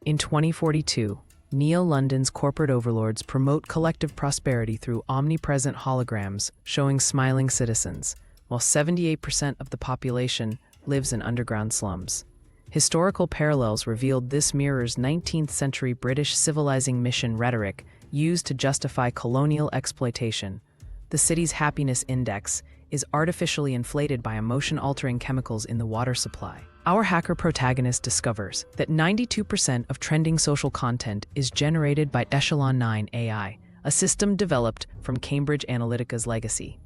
In 2042, Neo-London's corporate overlords promote collective prosperity through omnipresent holograms showing smiling citizens, while 78% of the population lives in underground slums. Historical parallels revealed this mirrors 19th century British civilizing mission rhetoric used to justify colonial exploitation. The city's happiness index is artificially inflated by emotion-altering chemicals in the water supply. Our hacker protagonist discovers that 92% of trending social content is generated by Echelon 9 AI, a system developed from Cambridge Analytica's legacy.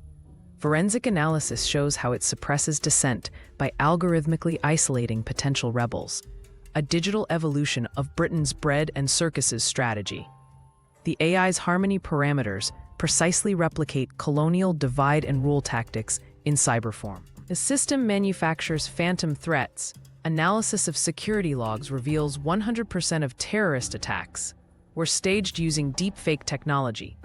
Forensic analysis shows how it suppresses dissent by algorithmically isolating potential rebels, a digital evolution of Britain's bread and circuses strategy. The AI's harmony parameters precisely replicate colonial divide and rule tactics in cyber form. The system manufactures phantom threats. Analysis of security logs reveals 100% of terrorist attacks were staged using deepfake technology.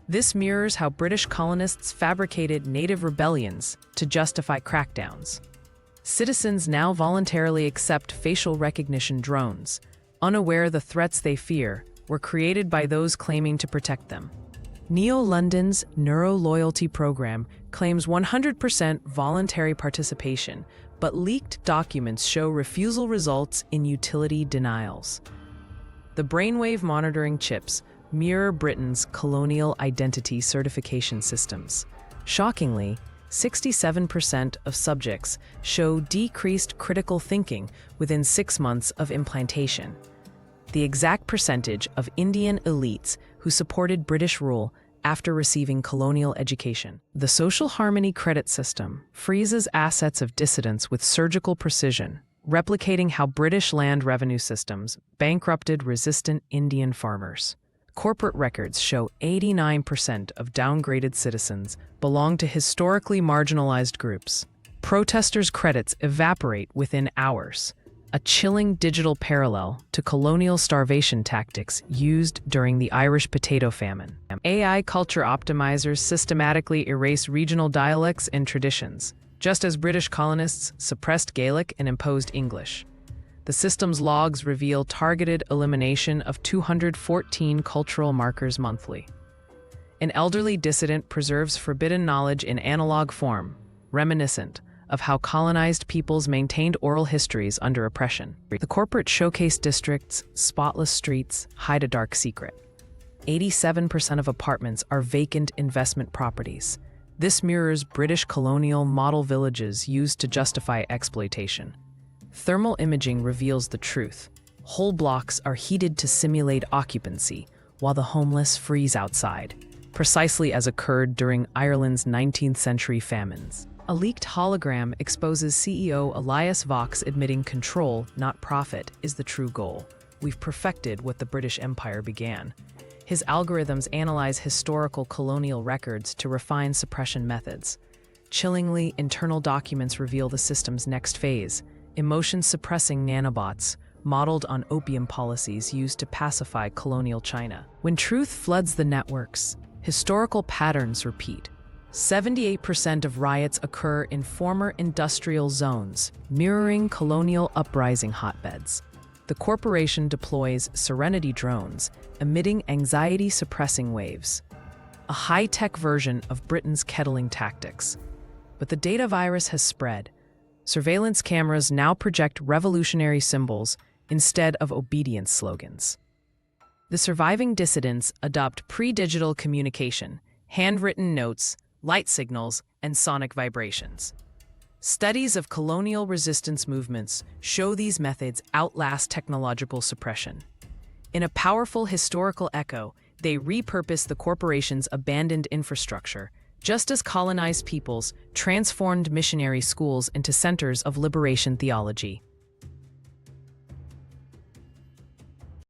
This mirrors how British colonists fabricated native rebellions to justify crackdowns. Citizens now voluntarily accept facial recognition drones, unaware the threats they fear were created by those claiming to protect them. Neo-London's neuro-loyalty program claims 100% voluntary participation, but leaked documents show refusal results in utility denials. The brainwave monitoring chips mirror Britain's colonial identity certification systems. Shockingly, 67% of subjects show decreased critical thinking within 6 months of implantation. The exact percentage of Indian elites who supported British rule after receiving colonial education. The social harmony credit system freezes assets of dissidents with surgical precision, replicating how British land revenue systems bankrupted resistant Indian farmers. Corporate records show 89% of downgraded citizens belong to historically marginalized groups. Protesters' credits evaporate within hours, a chilling digital parallel to colonial starvation tactics used during the Irish potato famine. AI culture optimizers systematically erase regional dialects and traditions, just as British colonists suppressed Gaelic and imposed English. The system's logs reveal targeted elimination of 214 cultural markers monthly. An elderly dissident preserves forbidden knowledge in analog form, reminiscent of how colonized peoples maintained oral histories under oppression. The corporate showcase district's spotless streets hide a dark secret. 87% of apartments are vacant investment properties. This mirrors British colonial model villages used to justify exploitation. Thermal imaging reveals the truth. Whole blocks are heated to simulate occupancy, while the homeless freeze outside, precisely as occurred during Ireland's 19th century famines. A leaked hologram exposes CEO Elias Vox admitting control, not profit, is the true goal. We've perfected what the British Empire began. His algorithms analyze historical colonial records to refine suppression methods. Chillingly, internal documents reveal the system's next phase: emotion-suppressing nanobots, modeled on opium policies used to pacify colonial China. When truth floods the networks, historical patterns repeat. 78% of riots occur in former industrial zones, mirroring colonial uprising hotbeds. The corporation deploys Serenity drones, emitting anxiety-suppressing waves, a high-tech version of Britain's kettling tactics. But the data virus has spread. Surveillance cameras now project revolutionary symbols instead of obedience slogans. The surviving dissidents adopt pre-digital communication, handwritten notes, light signals, and sonic vibrations. Studies of colonial resistance movements show these methods outlast technological suppression. In a powerful historical echo, they repurpose the corporation's abandoned infrastructure, just as colonized peoples transformed missionary schools into centers of liberation theology.